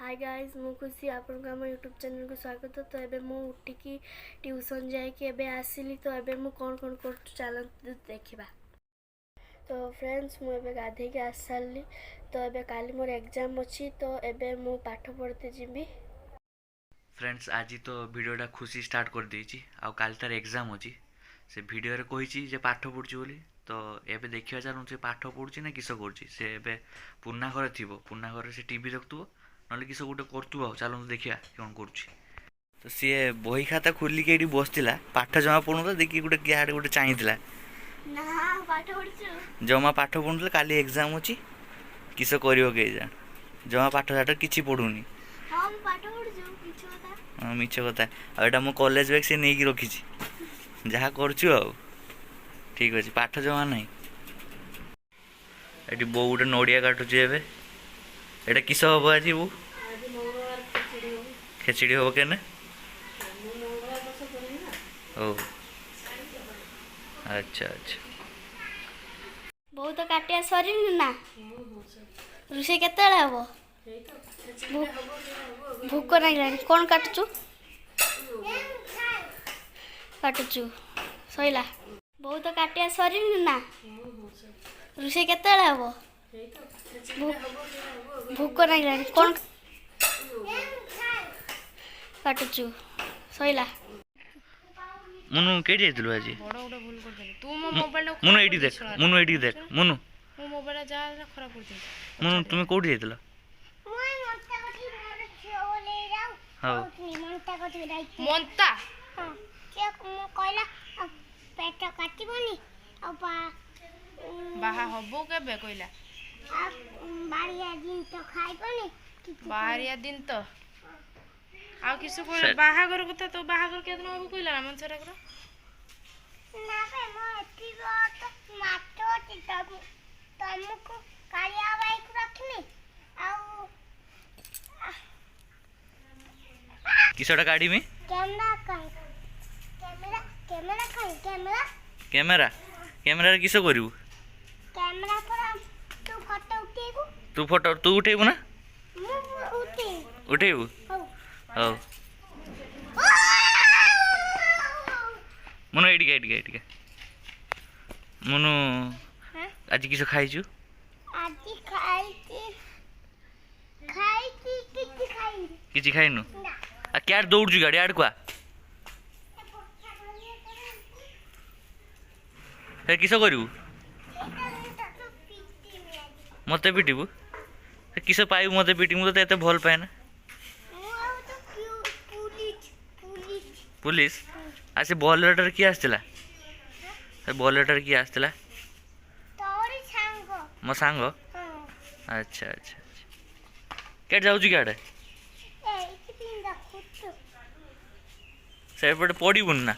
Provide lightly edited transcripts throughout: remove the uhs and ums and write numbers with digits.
Hi guys मु खुशी आपन को हम यूट्यूब चैनल को स्वागत। तो एबे मु उठिकी ट्यूशन जाए कि एबे आसिली तो एबे मु कौन कौन कर चल देखा। तो फ्रेंड्स मु एबे गाधे के आस सारी। तो एबे काली मोर एग्जाम अच्छी तो एबे मु पाठ पढ़ते जीवी। फ्रेंड्स आज तो वीडियोटा खुशी स्टार्ट कर देछि आ काल तार एग्जाम अछि से वीडियो रे कहिछि जे पाठ पढुछि बोली। तो एबे देखिया चालू से पाठ पढुछि ना किस करछि से एबे पुन्ना घर थिबो पुन्ना घर से टीवी देखतुबो नले किस गुटे करतुबो चालू देखिया कोन करछि। तो सी बही खाता खोली के एठी बसतिला पाठ जमा पढुनता देखि गुटे ग्याड गुटे चाहितिला ना पाठ पढछु जमा पाठ पढुनता काली एग्जाम अछि किस करियो के जा जमा पाठ साठ किछि पढुनी। हम पाठ पढछु किछ होता मिछ कथा आ एटा मो कॉलेज बैग से नै कि रखिछि जहा करछु आ ठीक अछि पाठ जमा नै। एटी बो गुटे नोडिया काटुछि एबे एटा किस हबो आजि बो आज मंगलवार खिचड़ी हो खिचड़ी हबो केने मंगलवार बस करी ना। ओ अच्छा अच्छा बहुत काटिया सरी ना रुसे केते हबो भूख नहीं कौन काटुचु काटुचु सैला बहुत काटिया सरी ना रुसे केते हबो भूख नहीं कौन काटुचु सैला मुनु केडी आइतलु आजि बड़ा गोटे भूल कर देली तू मो मोबाइल मुनु एडी देख मुनु मो मोबाइल जा खराब कर दे मुनु तुमे कोडी आइतलो हां monta पेट काटबनी बाहा हबो केबे कहला बारिया दिन तो खाइबनी बाहरिया दिन तो आ किसु को बाहागर कथा तो बाहागर के दिन हबो कहला ना मन छरा कर ना बे मो एती तो मातो तब तुमको कालिया बाइक रखनी आउ किसटा गाड़ी में camera camera camera camera camera camera रे किसो करिवु कैमरा पर तू फोटो उठेबू तू फोटो तू उठेबु ना मु उठेबु हो मुनु एडी मुनु आज किसो खाइछु आज खाई किछि खाइनु आ क्यार दौड़छु गाड़ी आड़ कुआ हे किसो करिवु मते पिटिबु हे किसो पाइबु मते पिटिबु तो एते भल पाए ना पुलिस आ से बॉल लेटर की आस्तिला से बॉल लेटर की आस्तिला तोरी सांग मो सांग अच्छा अच्छा के जाउछु गाड़े से पटे पड़ीबुन ना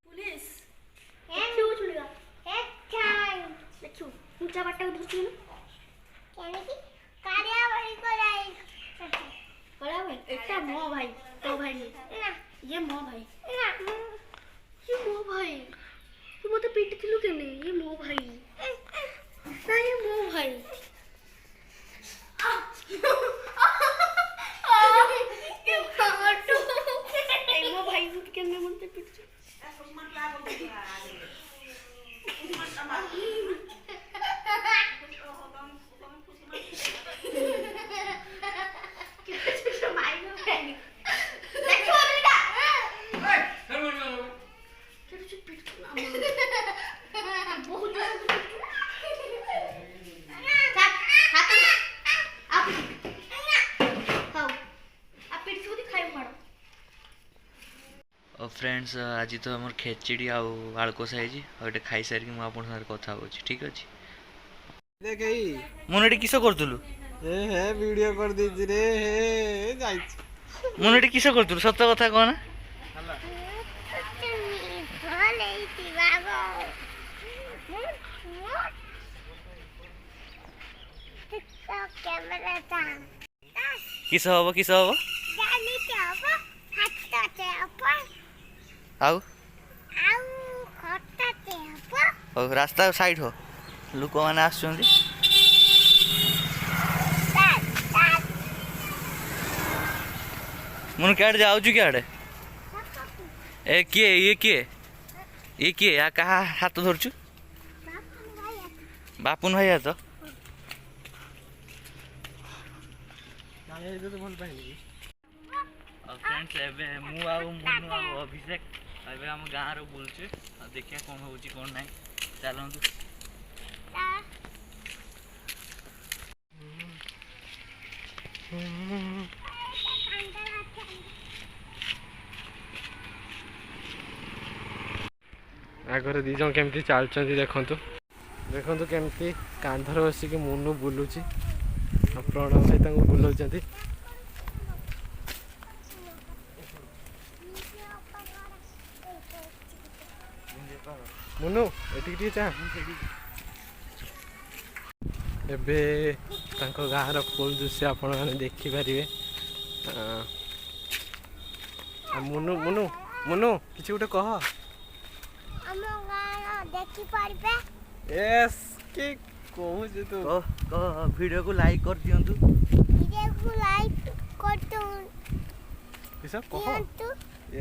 पुलिस क्यों छुड़ीगा एक टाइम देखो ऊंचा बाटा को धुचू ना कहने की कार्या भाई को जाई बड़ा भाई एकटा मो भाई तो भाई ना ये मो भाई ना ये मो भाई तू मते पीट थिलु केने ये मो भाई ना ये मो भाई मो भाई उठ के मैं मते पीट फ्रेंड्स आज तो हमर खेचड़ी आलकोस है और खाई सारी कि आपन सारे कथा हो ठीक अछि देख एई मुनेटी किसो करतुलु ए हे वीडियो कर दीजी रे हे जाई मुनेटी किसो करतुलु सत्य कथा कोन किसो हबो आउ खट्टा ହଉ ରାସ୍ତା ସାଇଡ୍ ହୋ ଲୋକମାନେ ଆସୁଛନ୍ତି। ମୁଁ କେଆଡ଼େ ଯାଉଛୁ କିଆଡ଼େ? ଏ କିଏ ଇଏ କିଏ ୟା କାହା ହାତ ଧରୁଛୁ? ବାପୁନ ଭାଇ ହାତ। फ्रेंड्स एबे मु आउ मुनु आउ अभिषेक एबे हम गाँव रे बुलचे देखिया कौन होची कौन नहीं चलतु। आगर दी जन केमती चलती देखु देखु केमती कांधर बसिक मुनु बुलूची प्रणव भाई बुलाऊँ। मुनु एटी चाह एबे गाँव फुल दृश्य आपण मैंने देखिपारे। मुनु मुनु मुनु किसी गोटे कह यस कि कहू तू कह वीडियो को लाइक कर दियंतु।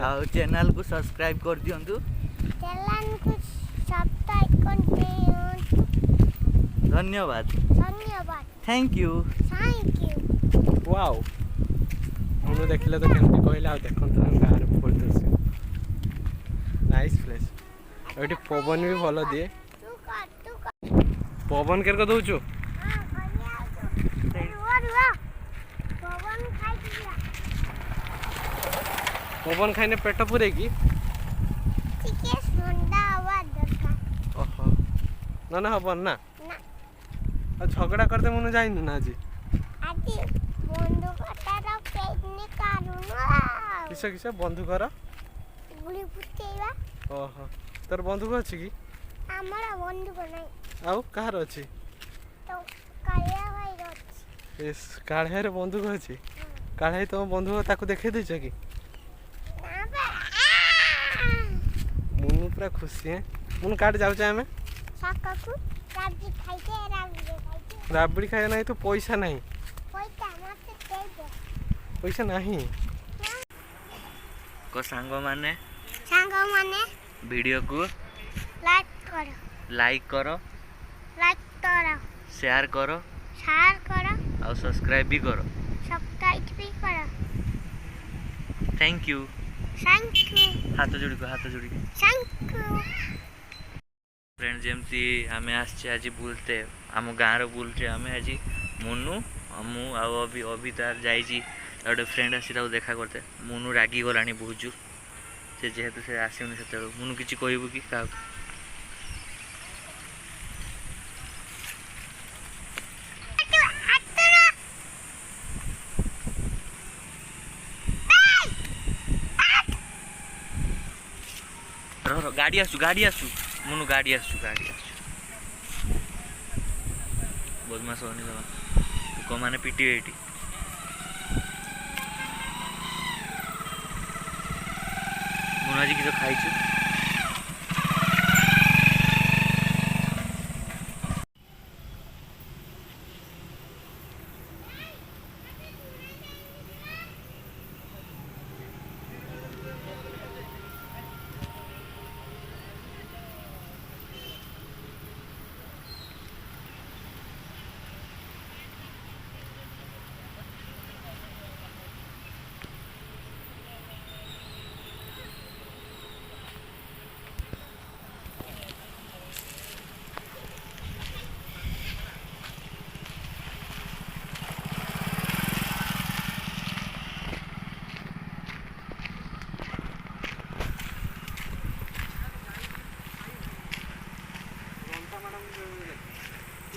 आउ चैनल को सब्सक्राइब कर दियंतु। धन्यवाद थैंक यू। वाओ मुनु देखिले तो केमती कहले आ देखंतु गाँव फुल दृश्य नाइस प्लेस। एटी पवन भी भल दिए पवन केर को दउछु पवन खाइने पेट पूरे की ओहो ना ना हबन ना झगड़ा करते मुनु जाइनु ना आज किस किस बंधुकर ओहो तोर बंधुक अच्छी कि आउ कहार अच्छी इस काढ़े बंधुक अच्छी काढ़े तुम बंधुक ताको देखे देछ कि मुनु पूरा खुशी है मुनु काट जाऊँ आम राबड़ी खाए ना तो पैसा नहीं पैसा नहीं को सांग माने वीडियो को लाइक करो शेयर करो और सब्सक्राइब भी करो। थैंक यू हाथ जोड़ी फ्रेंड जमती आम आज बुलते आम गाँव बुलचे आम आज मुनु मु अभी तार जाइए गोटे फ्रेंड आसी देखा करते मुनु रागी गलानी बहुत जोर से जेहेतु से आसुनि से मुनु किसी कहबू कि क्या गाड़ी आसु मुनु गाड़ी आसु बदमाश होनी लोक मैंने पिटे ये मुनु आज किस खाई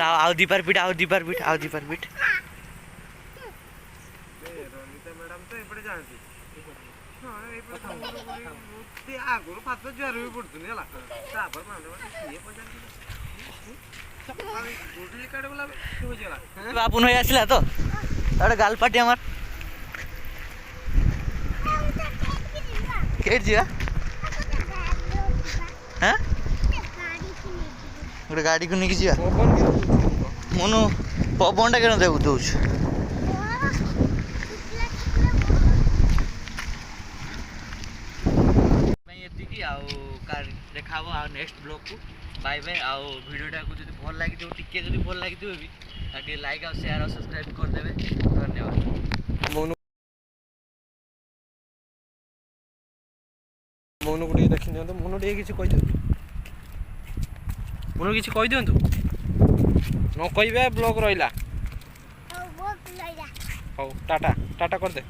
आउ दीपार पीठ मैडम तो एपटे जानती आगुर फात ज्वर भी पड़तुनि है बापुन भाई आसला तो गाल पाटी आमार केट जीवा हाँ ଗୋଟେ ଗାଡ଼ିକୁ ନେଇକି ଯିବା ପବନ କେମିତି ଦଉଛି? ମନୁ ପବନଟା କେন ଦେଉଛୁ ଏତିକି ଆଉ ଦେଖା ହବ ଆଉ ନେକ୍ସଟ ବ୍ଲଗକୁ ବାଇ ବାଇ ଆଉ ଭିଡ଼ିଓଟାକୁ ଯଦି ଭଲ ଲାଗିଥିବ ଟିକେ ଯଦି ଭଲ ଲାଗିଥିବ ବି ଟିକେ ଲାଇକ୍ ଆଉ ସେୟାର ଆଉ ସବସ୍କ୍ରାଇବ୍ କରିଦେବେ ଧନ୍ୟବାଦ ମନକୁ ଟିକେ ଦେଖିନିଅନ୍ତୁ ମନୁ ଟିକେ କିଛି କହିଦିଅନ୍ତୁ ମନୁ କିଛି କହିଦିଅନ୍ତୁ ନ କହିବେ ବ୍ଲଗ ରହିଲା ହଉ ଟାଟା ଟାଟା କରିଦେ